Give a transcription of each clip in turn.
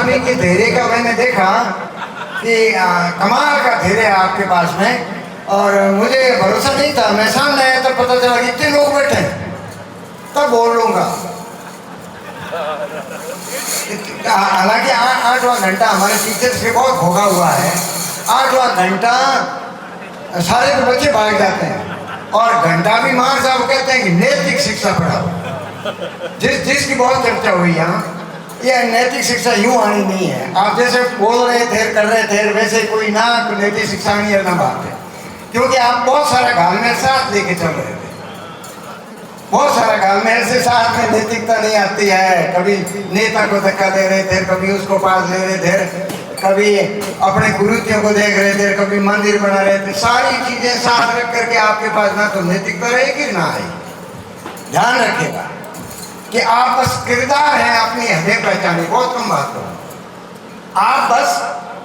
महात्मा के धैर्य का मैंने देखा कि कमाल का धैर्य है आपके पास में, और मुझे भरोसा नहीं था। मैं सामने आया तो पता चला कि इतने लोग बैठे हैं, तब बोल लूँगा। हालांकि 8वां घंटा हमारे टीचर से बहुत भोगा हुआ है। 8वां घंटा सारे तो बच्चे भाग जाते हैं, और घंटा भी मार साहब कहते हैं कि नैतिक शिक्षा पढ़ाओ। जिसकी बहुत चर्चा हुई यहाँ, यह नैतिक शिक्षा यूं आनी नहीं है। आप जैसे बोल रहे थे, कर रहे थे, वैसे कोई ना नैतिक शिक्षा नहीं है, ना बात है। क्योंकि आप बहुत सारा घालमेल साथ लेके चल रहे थे, बहुत सारा घालमेल से साथ में नैतिकता नहीं आती है। कभी नेता को धक्का दे रहे थे, कभी उसको पास ले रहे थे, कभी अपने कुरीतियों को देख रहे थे, कभी मंदिर बना रहे थे। सारी चीजें साथ रख करके आपके पास ना तो नैतिकता रहेगी ना आएगी। ध्यान रखिएगा कि आप बस किरदार हैं, अपनी हदें पहचाने, बहुत कम बात करो। आप बस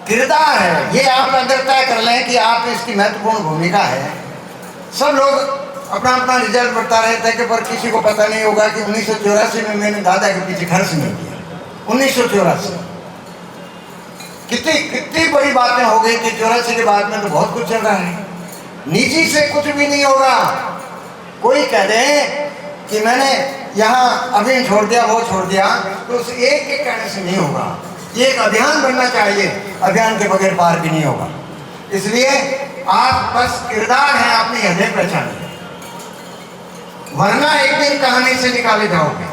किरदार है, ये आप अगर तय कर लें कि आप इसकी महत्वपूर्ण भूमिका है। सब लोग अपना अपना रिजल्ट बढ़ता रहता है कि पर किसी को पता नहीं होगा कि 1984 में मैंने दादा के पीछे खर्च नहीं किया। 1984 कितनी बड़ी बातें हो गई थी। 84 के बाद में तो बहुत कुछ चल रहा है। निजी से कुछ भी नहीं होगा। कोई कह दे कि मैंने यहाँ अभी छोड़ दिया, वो छोड़ दिया, तो उस एक के कहने से नहीं होगा। ये एक अभियान बनना चाहिए, अभियान के बगैर पार भी नहीं होगा। इसलिए आप बस किरदार हैं, अपनी हदें पहचानिए, वरना एक दिन कहानी से निकाले जाओगे।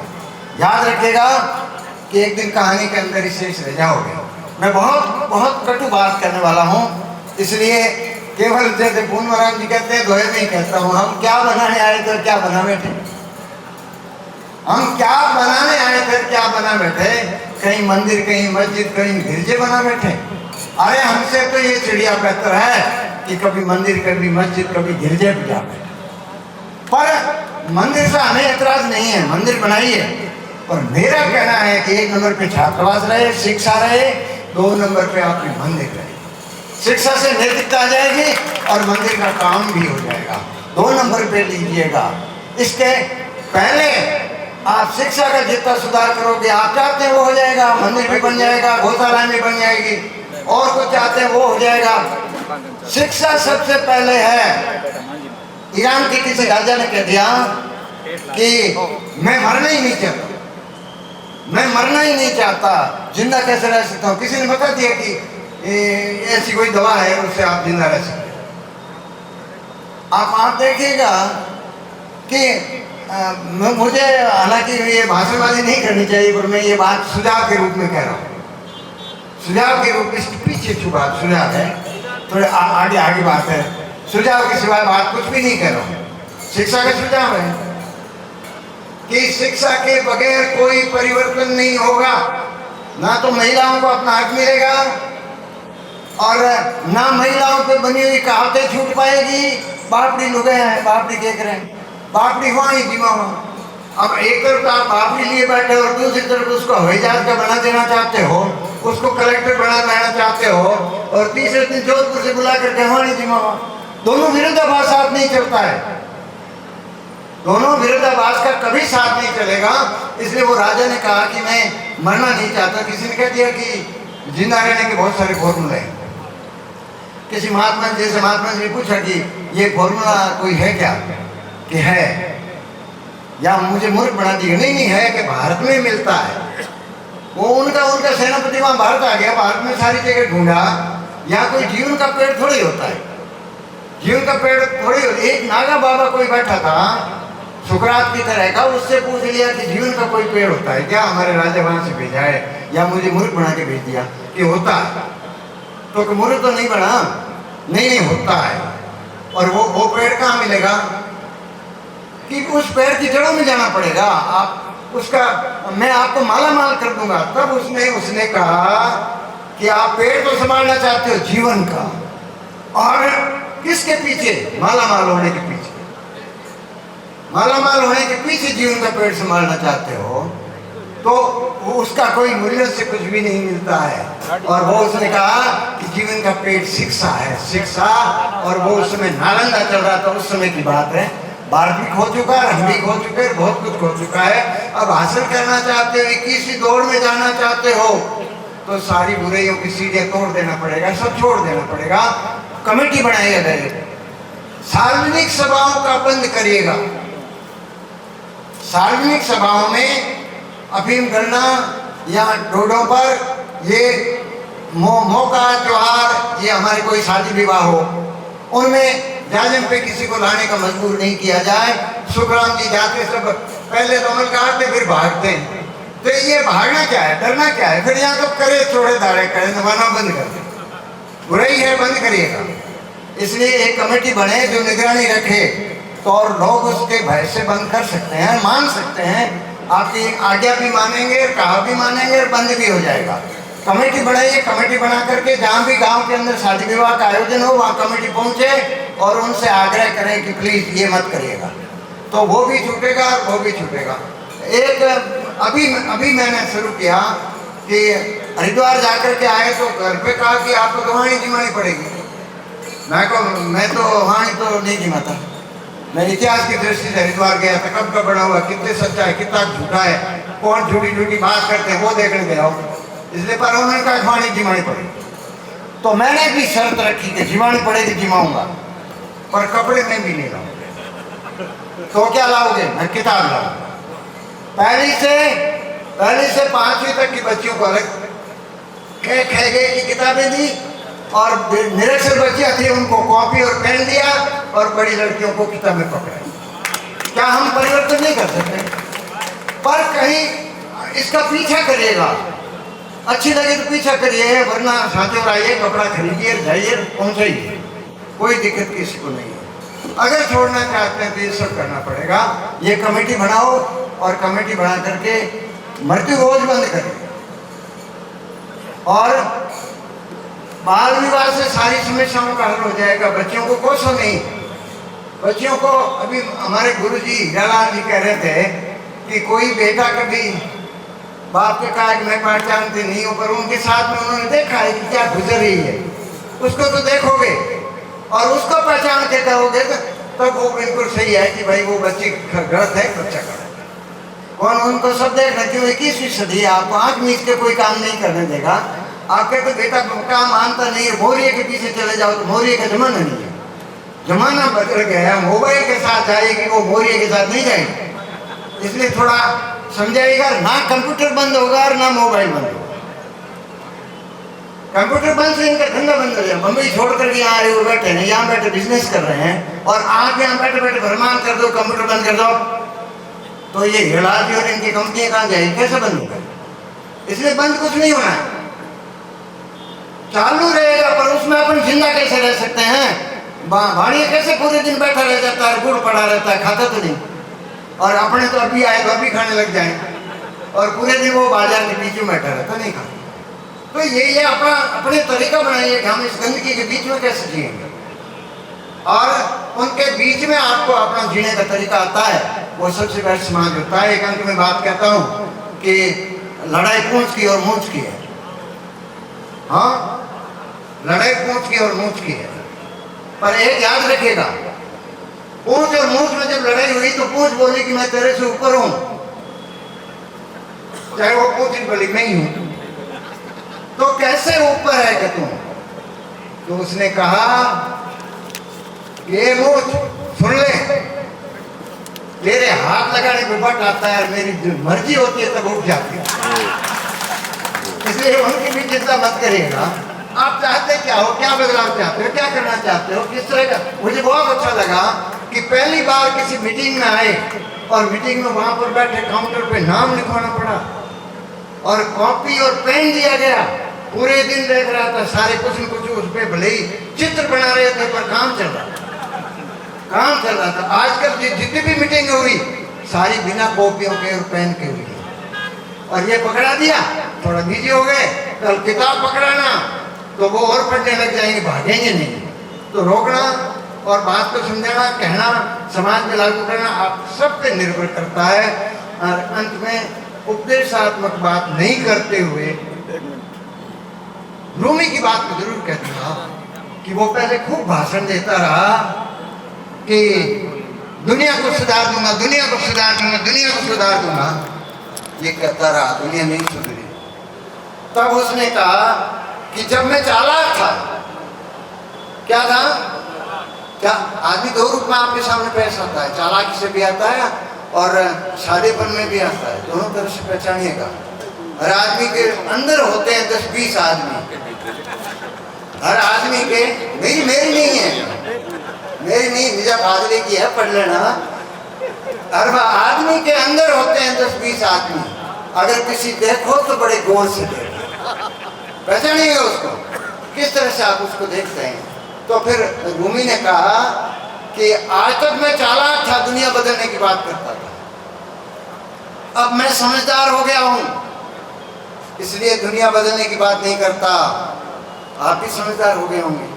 याद रखिएगा कि एक दिन कहानी के अंदर ही शेष रह जाओगे। मैं बहुत बहुत कटु बात करने वाला हूँ, इसलिए केवल जैसे पूर्णराम जी कहते हैं दोहे नहीं कहता हूँ। हम क्या बनाने आए थे, क्या बना बैठे? हम क्या बनाने आए थे, क्या बना बैठे? कहीं मंदिर, कहीं मस्जिद, कहीं गिरजे बना बैठे। अरे हमसे तो ये चिड़िया बेहतर है कि कभी मंदिर, कभी मस्जिद, कभी गिरजे भी जा बैठे। पर मंदिर से हमें एतराज नहीं है, मंदिर बनाइए। पर मेरा कहना है कि 1 नंबर पे छात्रावास रहे, शिक्षा रहे, 2 नंबर पे आपकी मंदिर रहे। शिक्षा से नैतिकता आ जाएगी और मंदिर का काम भी हो जाएगा। 2 नंबर पे लीजिएगा। इसके पहले आप शिक्षा का जितना सुधार करोगे, आप चाहते हैं वो हो जाएगा, मंदिर भी बन जाएगा, गौशाला भी बन जाएगी, और कुछ चाहते हैं वो हो जाएगा। शिक्षा सबसे पहले है। ईरान के किसी राजा ने कह दिया कि मैं मरना ही नहीं चाहता, मैं मरना ही नहीं चाहता, जिंदा कैसे रह सकता हूँ। किसी ने बता दिया कि ऐसी कोई दवा है उससे आप जिंदा रह सकते। आप देखिएगा कि मुझे, हालांकि ये भाषणबाजी नहीं करनी चाहिए, पर मैं ये बात सुझाव के रूप में कह रहा हूँ। सुझाव के रूप में, इसके पीछे छुपा सुझाव है, थोड़े आगे बात है। सुझाव के सिवाय बात कुछ भी नहीं कह रहा हूँ। शिक्षा का सुझाव है कि शिक्षा के बगैर कोई परिवर्तन नहीं होगा। ना तो महिलाओं को अपना हक मिलेगा, और ना महिलाओं पे बनी हुई कहावतें छूट पाएगी। बापड़ी लुगे हैं, बापड़ी देख रहे हैं, बापड़ी हुआ ही जीवा हुआ। अब एक तरफ आप बापड़ी लिए बैठे और दूसरी तरफ उसको हवाई जहाज का बना देना चाहते हो, उसको कलेक्टर बना देना चाहते हो, और तीसरे दिन जोधपुर से बुला कर कहवानी जीवा हुआ। दोनों विरोधाभास साथ नहीं चलता है, दोनों विरोधाभास का कभी साथ नहीं चलेगा। इसलिए वो राजा ने कहा कि मैं मरना नहीं चाहता। किसी ने कह दिया कि जिंदा रहने के बहुत सारे फॉर्मूले हैं। किसी महात्मा जैसे महात्मा ने पूछा कि ये फॉर्मूला कोई है क्या, कि है, या मुझे मूर्ख बना दिया? नहीं नहीं है, कि भारत में मिलता है। वो उनका सेनापति वहाँ भारत आ गया, भारत में सारी जगह ढूंढा, यहाँ कोई जीवन का पेड़ थोड़ी होता है, जीवन का पेड़ थोड़ी होता। एक नागा बाबा कोई बैठा था सुकरात की तरह का, उससे पूछ लिया कि जीवन का कोई पेड़ होता है क्या? हमारे राजा वहां से भेजा है, या मुझे मूर्ख बना के भेज दिया कि होता है? तो मूर्ख तो नहीं बना, नहीं होता है। और वो पेड़ कहाँ मिलेगा? कि उस पेड़ की जड़ों में जाना पड़ेगा। आप उसका, मैं आपको माला माल कर दूंगा। तब उसने कहा कि आप पेड़ तो संभालना चाहते हो जीवन का, और किसके पीछे? माला माल होने के पीछे। माला माल होने के पीछे जीवन का पेड़ संभालना चाहते हो, तो उसका कोई मूल्य से कुछ भी नहीं मिलता है। और वो उसने कहा कि जीवन का पेड़ शिक्षा है, शिक्षा। और वो उस समय नालंदा चल रहा था, उस समय की बात है। भारत भी खो चुका है, हम भी खो चुके हैं, बहुत कुछ खो चुका है। अब हासिल करना चाहते हो, 21वीं दौड़ में जाना चाहते हो, तो सारी बुराइयों की सीढ़ियां तोड़ देना पड़ेगा, सब छोड़ देना पड़ेगा। कमेटी बनाइएगा डायरेक्ट। सार्वजनिक सभाओं का बंद करिएगा। सार्वजनिक सभाओं में अफीम करना या रोडों पर ये मौका त्योहार, ये हमारे कोई शादी विवाह हो, उनमें जाजम पे किसी को लाने का मजबूर नहीं किया जाए। सुखराम जी जाते सब पहले तो अमल काटते फिर भागते हैं, तो ये भागना क्या है, डरना क्या है? फिर यहाँ तो करे छोड़े दाड़े करे, वरना बंद कर दे। बुराई है, बंद करिएगा। इसलिए एक कमेटी बने जो निगरानी रखे, तो और लोग उसके भय से बंद कर सकते हैं, मान सकते हैं। आपकी आज्ञा भी मानेंगे, कहा भी मानेंगे और बंद भी हो जाएगा। कमेटी बनाइए, कमेटी बना करके जहाँ भी गांव के अंदर शादी विवाह का आयोजन हो वहाँ कमेटी पहुँचे और उनसे आग्रह करें कि प्लीज ये मत करिएगा, तो वो भी छूटेगा और वो भी छूटेगा। एक अभी मैंने शुरू किया कि हरिद्वार जाकर के आए तो घर पे कहा कि आपको तो वाणी जिमानी पड़ेगी। मैं तो वाणी तो नहीं जिमाता। मैं इतिहास की दृष्टि से हरिद्वार गया था, कब का बना हुआ, कितने सच्चा है, कितना झूठा है, कौन झूठी झूठी बात करते हैं, वो देखने गया हूँ। इसलिए पर उन्होंने कहा वाणी जिमानी पड़ेगी, तो मैंने भी शर्त रखी कि जिमानी पड़ेगी, जिमाऊंगा, पर कपड़े में भी नहीं लाऊंगा। तो क्या लाओगे? मैं किताब लाऊंगा। पहली से 5वीं तक की बच्चियों को अलग खेगे की किताबें दी, और निरक्षर बच्चियां थी उनको कॉपी और पेन दिया, और बड़ी लड़कियों को किताबें पकड़ाई। क्या हम परिवर्तन नहीं कर सकते? पर कहीं इसका पीछा करिएगा, अच्छी लगे तो पीछा करिए, वरना साथियों आइए, कपड़ा खरीदिए, जाइए, पहुंचाइए, कोई दिक्कत किसी को नहीं है। अगर छोड़ना चाहते हैं तो ये सब करना पड़ेगा। ये कमेटी बनाओ और कमेटी बना करके मृत्यु रोज बंद करें, और बाल विवाह से सारी समस्याओं का हल हो जाएगा। बच्चियों को कोसो नहीं, बच्चियों को। अभी हमारे गुरुजी हीरालाल जी कह रहे थे कि कोई बेटा कभी बाप के कहा कि मैं पहचानते नहीं हूँ, पर उनके साथ में उन्होंने देखा है कि क्या गुजर रही है, उसको तो देखोगे और उसको पहचान के कहोगे तो वो बिल्कुल सही है कि भाई वो बच्ची गलत है, बच्चा गलत है। कौन उनको सब देख रहे? क्यों 21वीं सदी है, आपको आँख मीच के कोई काम नहीं करने देगा। आपके तो बेटा काम मानता नहीं है, मोरिये के पीछे चले जाओ तो मोरिये का जमाना नहीं है, जमाना बदल गया। मोबाइल के साथ जाएगी वो, मोरिये के साथ नहीं जाएगी। इसलिए थोड़ा समझाइएगा, ना कंप्यूटर बंद होगा और ना मोबाइल बंद होगा। कंप्यूटर बंद से इनका धंधा बंद हो जाए। बम्बई छोड़ करके यहाँ आए हुए बैठे हैं, यहाँ बैठे बिजनेस कर रहे हैं, और आप यहाँ बैठे बैठे भरमान कर दो, कंप्यूटर बंद कर दो, तो ये हिलाजी और इनकी कंपनियां कहाँ जाएगी, कैसे बंद होगा? इसलिए बंद कुछ नहीं होना है, चालू रहेगा। पर उसमें अपन जिंदा कैसे रह सकते हैं? भाड़िया कैसे पूरे दिन बैठा रह जाता है, गुड़ पड़ा रहता है, खाता तो नहीं, और अपने तो अभी आए तो अभी खाने लग जाए, और पूरे दिन वो बाजार के बीच में बैठा रहता, नहीं खाता। तो ये अपने तरीका बनाइए कि हम इस गंदगी के बीच में कैसे जिएंगे, और उनके बीच में आपको अपना जीने का तरीका आता है, वो सबसे बेस्ट समाज होता है। एक अंत में बात कहता हूँ कि लड़ाई पूंछ की और मूंछ की है। हाँ, लड़ाई पूंछ की और मूंछ की है, पर एक याद रखिएगा, पूंछ और मूंछ में जब लड़ाई हुई तो पूंछ बोली कि मैं तेरे से ऊपर हूं, चाहे वो पूंछ बोली मैं ही हूं, तो कैसे ऊपर है कि तुम? तो उसने कहा ये मूंछ सुन ले, तेरे हाथ लगाने पे बट आता है, मेरी जो मर्जी होती है तब उठ जाती है। इसलिए उनकी भी चिंता मत करिएगा। आप चाहते क्या हो, क्या बदलाव चाहते हो, क्या करना चाहते हो, किस तरह का? मुझे बहुत अच्छा लगा कि पहली बार किसी मीटिंग में आए और मीटिंग में वहां पर बैठे काउंटर पे नाम लिखवाना पड़ा, और कॉपी और पेन दिया गया। पूरे दिन देख रहा था, सारे कुछ न कुछ उस पर भले ही चित्र बना रहे थे, पर काम चल रहा था। आजकल जितनी भी मीटिंग हुई सारी बिना कॉपियों के और पेन के हुई, और ये पकड़ा दिया, थोड़ा बिजी हो गए, कल किताब पकड़ाना तो वो और पढ़ने लग जाएंगे, भागेंगे नहीं। तो रोकना और बात को समझाना, कहना, समाज में लागू करना आप सब पे निर्भर करता है। और अंत में उपदेशात्मक बात नहीं करते हुए रूमी की बात को जरूर कहता था कि वो पहले खूब भाषण देता रहा कि दुनिया को सुधार दूंगा, दुनिया को सुधार दूंगा, दुनिया को सुधार दूंगा। ये कहता रहा, दुनिया नहीं सुधरी। तब उसने कहा कि जब मैं चालाक था, क्या था, क्या आदमी दो रूप में आपके सामने पेश आता है, चालाकी से भी आता है और सादेपन में भी आता है, दोनों तरफ से पहचानिएगा। हर आदमी के अंदर होते हैं 10-20 आदमी, हर आदमी के, मेरी नहीं है, मेरी नहीं, निजा फादले की है, पढ़ लेना। हर आदमी के अंदर होते हैं 10-20 आदमी, अगर किसी देखो तो बड़े गौर से देखो, पहचानिएगा उसको, किस तरह से आप उसको देखते हैं। तो फिर रूमी ने कहा कि आज तक मैं चालाक था, दुनिया बदलने की बात करता था, अब मैं समझदार हो गया हूं, इसलिए दुनिया बदलने की बात नहीं करता। आप भी समझदार हो गए होंगे,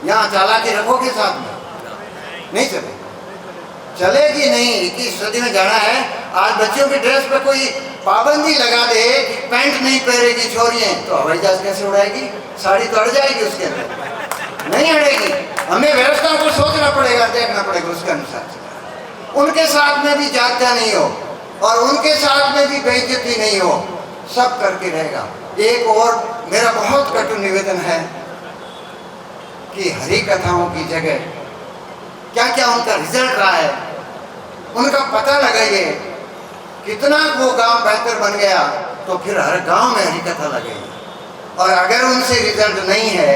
यहाँ चालाकी रखोगे साथ में, नहीं चलेगी नहीं। 21 सदी में जाना है। आज बच्चों की ड्रेस पे कोई पाबंदी लगा दे कि पैंट नहीं पहनेगी छोरियां, तो हवाई जहाज कैसे उड़ाएगी? साड़ी तो अड़ जाएगी उसके अंदर, नहीं अड़ेगी। हमें व्यवस्था को सोचना पड़ेगा, देखना पड़ेगा उसके अनुसार। उनके साथ में भी जागता नहीं हो और उनके साथ में भी बेइज्जती नहीं हो, सब करके रहेगा। एक और मेरा बहुत कटु निवेदन है कि हरि कथाओं की जगह क्या क्या उनका रिजल्ट रहा है, उनका पता लगाइए। कितना वो गांव बेहतर बन गया, तो फिर हर गांव में हरि कथा लगेगी। और अगर उनसे रिजल्ट नहीं है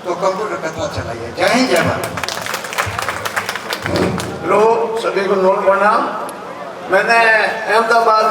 तो कंप्यूटर कथा चलाइए। जय हिंद, जय भारत। लोग सभी को नोट करना, मैंने अहमदाबाद